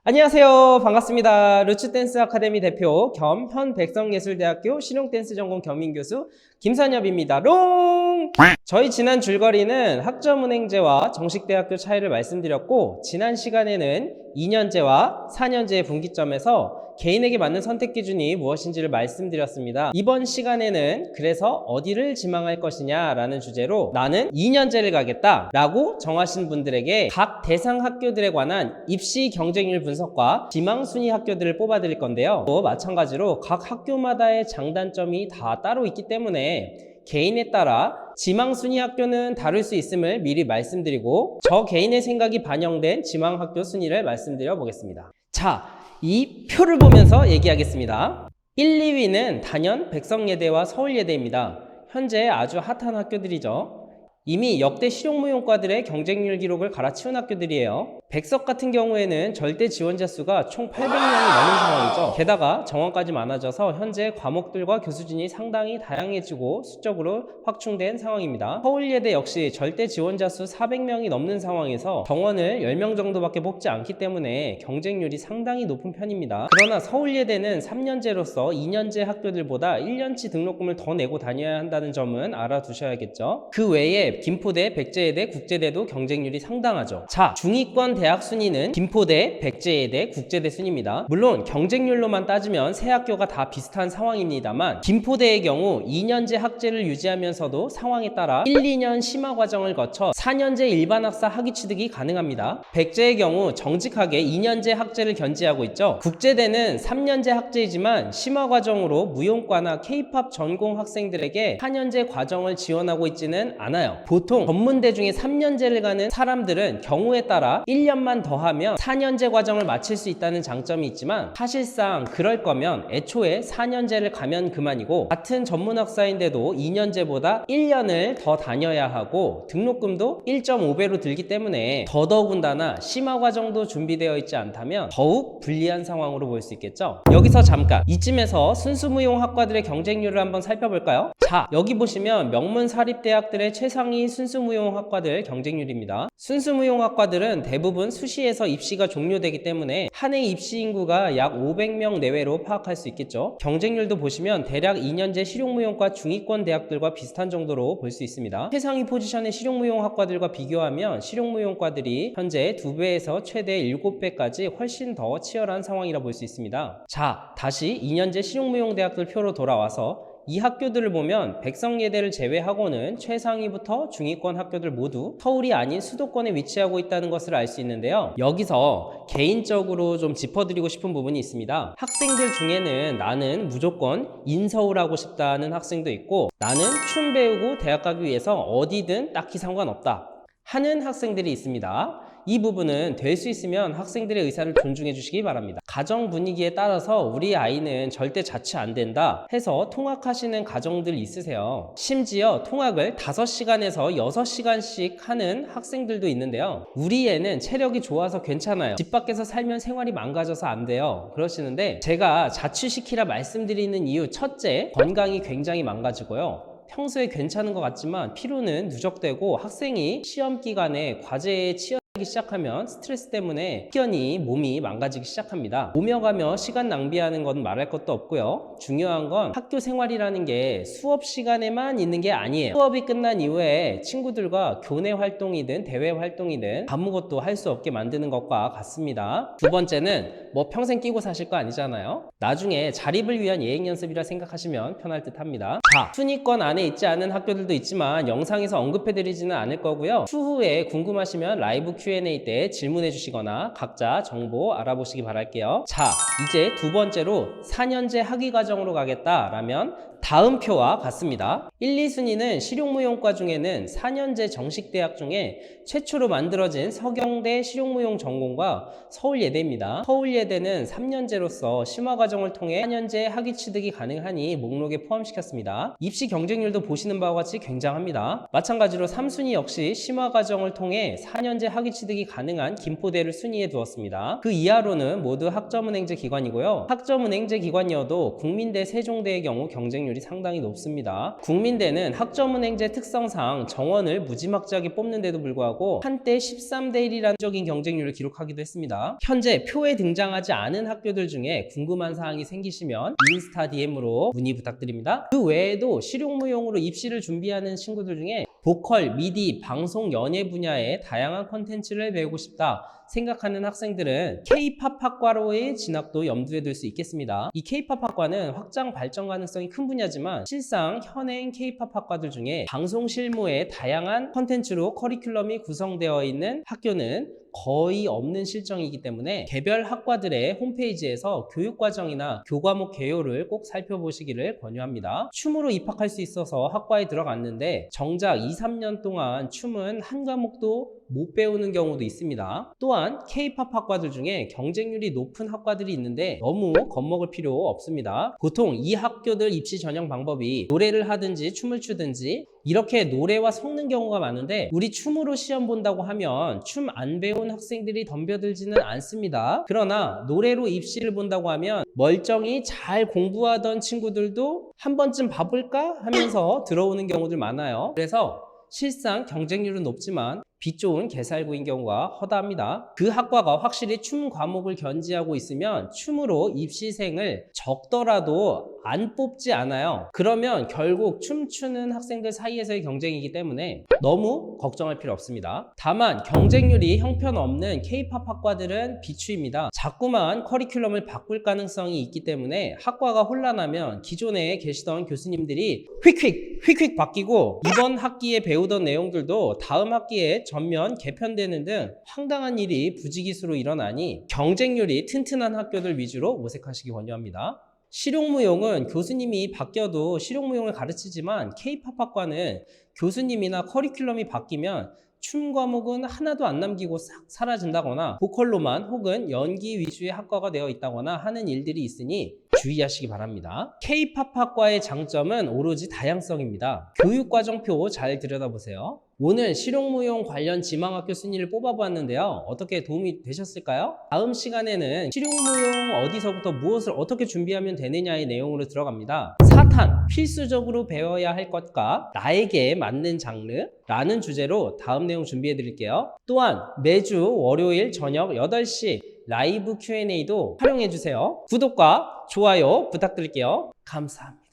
안녕하세요. 반갑습니다. 루츠댄스 아카데미 대표 겸 현백성예술대학교 실용댄스 전공 겸임교수 김선엽입니다. 롱! 저희 지난 줄거리는 학점은행제와 정식대학교 차이를 말씀드렸고, 지난 시간에는 2년제와 4년제의 분기점에서 개인에게 맞는 선택 기준이 무엇인지를 말씀드렸습니다. 이번 시간에는 그래서 어디를 지망할 것이냐 라는 주제로 나는 2년제를 가겠다 라고 정하신 분들에게 각 대상 학교들에 관한 입시 경쟁률 분석과 지망 순위 학교들을 뽑아 드릴 건데요. 또 마찬가지로 각 학교마다의 장단점이 다 따로 있기 때문에 개인에 따라 지망 순위 학교는 다를 수 있음을 미리 말씀드리고, 저 개인의 생각이 반영된 지망 학교 순위를 말씀드려 보겠습니다. 자, 이 표를 보면서 얘기하겠습니다. 1, 2위는 단연 백성예대와 서울예대입니다. 현재 아주 핫한 학교들이죠. 이미 역대 실용무용과들의 경쟁률 기록을 갈아치운 학교들이에요. 백석 같은 경우에는 절대 지원자 수가 총 800명이 넘는 상황이죠. 게다가 정원까지 많아져서 현재 과목들과 교수진이 상당히 다양해지고 수적으로 확충된 상황입니다. 서울예대 역시 절대 지원자 수 400명이 넘는 상황에서 정원을 10명 정도밖에 뽑지 않기 때문에 경쟁률이 상당히 높은 편입니다. 그러나 서울예대는 3년제로서 2년제 학교들보다 1년치 등록금을 더 내고 다녀야 한다는 점은 알아두셔야겠죠. 그 외에 김포대, 백제예대, 국제대도 경쟁률이 상당하죠. 자, 중위권 대학 순위는 김포대, 백제예대, 국제대 순입니다. 물론 경쟁률로만 따지면 세 학교가 다 비슷한 상황입니다만, 김포대의 경우 2년제 학제를 유지하면서도 상황에 따라 1, 2년 심화 과정을 거쳐 4년제 일반 학사 학위 취득이 가능합니다. 백제의 경우 정직하게 2년제 학제를 견지하고 있죠. 국제대는 3년제 학제이지만 심화 과정으로 무용과나 K-팝 전공 학생들에게 4년제 과정을 지원하고 있지는 않아요. 보통 전문대 중에 3년제를 가는 사람들은 경우에 따라 1년만 더하면 4년제 과정을 마칠 수 있다는 장점이 있지만, 사실상 그럴 거면 애초에 4년제를 가면 그만이고, 같은 전문학사인데도 2년제보다 1년을 더 다녀야 하고 등록금도 1.5배로 들기 때문에 더더군다나 심화 과정도 준비되어 있지 않다면 더욱 불리한 상황으로 볼 수 있겠죠. 여기서 잠깐 이쯤에서 순수무용 학과들의 경쟁률을 한번 살펴볼까요? 자, 여기 보시면 명문 사립대학들의 최상위 순수무용학과들 경쟁률입니다. 순수무용학과들은 대부분 수시에서 입시가 종료되기 때문에 한 해 입시 인구가 약 500명 내외로 파악할 수 있겠죠. 경쟁률도 보시면 대략 2년제 실용무용과 중위권 대학들과 비슷한 정도로 볼 수 있습니다. 최상위 포지션의 실용무용학과들과 비교하면 실용무용과들이 현재 2배에서 최대 7배까지 훨씬 더 치열한 상황이라 볼 수 있습니다. 자, 다시 2년제 실용무용대학들 표로 돌아와서 이 학교들을 보면 백성예대를 제외하고는 최상위부터 중위권 학교들 모두 서울이 아닌 수도권에 위치하고 있다는 것을 알 수 있는데요. 여기서 개인적으로 좀 짚어드리고 싶은 부분이 있습니다. 학생들 중에는 나는 무조건 인서울 하고 싶다는 학생도 있고, 나는 춤 배우고 대학 가기 위해서 어디든 딱히 상관없다 하는 학생들이 있습니다. 이 부분은 될 수 있으면 학생들의 의사를 존중해 주시기 바랍니다. 가정 분위기에 따라서 우리 아이는 절대 자취 안 된다 해서 통학하시는 가정들 있으세요. 심지어 통학을 5시간에서 6시간씩 하는 학생들도 있는데요. 우리 애는 체력이 좋아서 괜찮아요. 집 밖에서 살면 생활이 망가져서 안 돼요. 그러시는데, 제가 자취시키라 말씀드리는 이유 첫째, 건강이 굉장히 망가지고요. 평소에 괜찮은 것 같지만 피로는 누적되고, 학생이 시험 기간에 과제에 치여 시작하면 스트레스 때문에 확연히 몸이 망가지기 시작합니다. 오며 가며 시간 낭비하는 건 말할 것도 없고요. 중요한 건 학교 생활이라는 게 수업 시간에만 있는 게 아니에요. 수업이 끝난 이후에 친구들과 교내 활동이든 대외 활동이든 아무것도 할 수 없게 만드는 것과 같습니다. 두 번째는 뭐 평생 끼고 사실 거 아니잖아요. 나중에 자립을 위한 예행 연습이라 생각하시면 편할 듯 합니다. 자, 순위권 안에 있지 않은 학교들도 있지만 영상에서 언급해드리지는 않을 거고요. 추후에 궁금하시면 라이브 Q&A 때 질문해 주시거나 각자 정보 알아보시기 바랄게요. 자, 이제 두 번째로 4년제 학위 과정으로 가겠다라면 다음 표와 같습니다. 1, 2순위는 실용무용과 중에는 4년제 정식대학 중에 최초로 만들어진 서경대 실용무용 전공과 서울예대입니다. 서울예대는 3년제로서 심화과정을 통해 4년제 학위 취득이 가능하니 목록에 포함시켰습니다. 입시 경쟁률도 보시는 바와 같이 굉장합니다. 마찬가지로 3순위 역시 심화과정을 통해 4년제 학위 취득이 가능한 김포대를 순위에 두었습니다. 그 이하로는 모두 학점은행제 기관이고요. 학점은행제 기관이어도 국민대, 세종대의 경우 경쟁률이 경쟁률이 상당히 높습니다. 국민대는 학점은행제 특성상 정원을 무지막지하게 뽑는데도 불구하고 한때 13대 1이라는 적인 경쟁률을 기록하기도 했습니다. 현재 표에 등장하지 않은 학교들 중에 궁금한 사항이 생기시면 인스타 DM으로 문의 부탁드립니다. 그 외에도 실용무용으로 입시를 준비하는 친구들 중에 보컬, 미디, 방송, 연예 분야의 다양한 콘텐츠를 배우고 싶다 생각하는 학생들은 K-팝 학과로의 진학도 염두에 둘 수 있겠습니다. 이 K-팝 학과는 확장 발전 가능성이 큰 분야지만 실상 현행 K-팝 학과들 중에 방송 실무의 다양한 콘텐츠로 커리큘럼이 구성되어 있는 학교는 거의 없는 실정이기 때문에 개별 학과들의 홈페이지에서 교육과정이나 교과목 개요를 꼭 살펴보시기를 권유합니다. 춤으로 입학할 수 있어서 학과에 들어갔는데 정작 2, 3년 동안 춤은 한 과목도 못 배우는 경우도 있습니다. 또한 K-팝 학과들 중에 경쟁률이 높은 학과들이 있는데 너무 겁먹을 필요 없습니다. 보통 이 학교들 입시 전형 방법이 노래를 하든지 춤을 추든지 이렇게 노래와 섞는 경우가 많은데 우리 춤으로 시험 본다고 하면 춤 안 배운 학생들이 덤벼들지는 않습니다. 그러나 노래로 입시를 본다고 하면 멀쩡히 잘 공부하던 친구들도 한 번쯤 봐볼까 하면서 들어오는 경우들 많아요. 그래서 실상 경쟁률은 높지만 빛 좋은 개살구인 경우가 허다합니다. 그 학과가 확실히 춤 과목을 견지하고 있으면 춤으로 입시생을 적더라도 안 뽑지 않아요. 그러면 결국 춤추는 학생들 사이에서의 경쟁이기 때문에 너무 걱정할 필요 없습니다. 다만 경쟁률이 형편없는 K-팝 학과들은 비추입니다. 자꾸만 커리큘럼을 바꿀 가능성이 있기 때문에 학과가 혼란하면 기존에 계시던 교수님들이 휙휙 바뀌고 이번 학기에 배우던 내용들도 다음 학기에 전면 개편되는 등 황당한 일이 부지기수로 일어나니 경쟁률이 튼튼한 학교들 위주로 모색하시기 권유합니다. 실용무용은 교수님이 바뀌어도 실용무용을 가르치지만 K-팝 학과는 교수님이나 커리큘럼이 바뀌면 춤 과목은 하나도 안 남기고 싹 사라진다거나 보컬로만 혹은 연기 위주의 학과가 되어 있다거나 하는 일들이 있으니 주의하시기 바랍니다. K-팝 학과의 장점은 오로지 다양성입니다. 교육과정표 잘 들여다보세요. 오늘 실용무용 관련 지망학교 순위를 뽑아보았는데요. 어떻게 도움이 되셨을까요? 다음 시간에는 실용무용 어디서부터 무엇을 어떻게 준비하면 되느냐의 내용으로 들어갑니다. 4탄 필수적으로 배워야 할 것과 나에게 맞는 장르라는 주제로 다음 내용 준비해 드릴게요. 또한 매주 월요일 저녁 8시 라이브 Q&A도 활용해 주세요. 구독과 좋아요 부탁드릴게요. 감사합니다.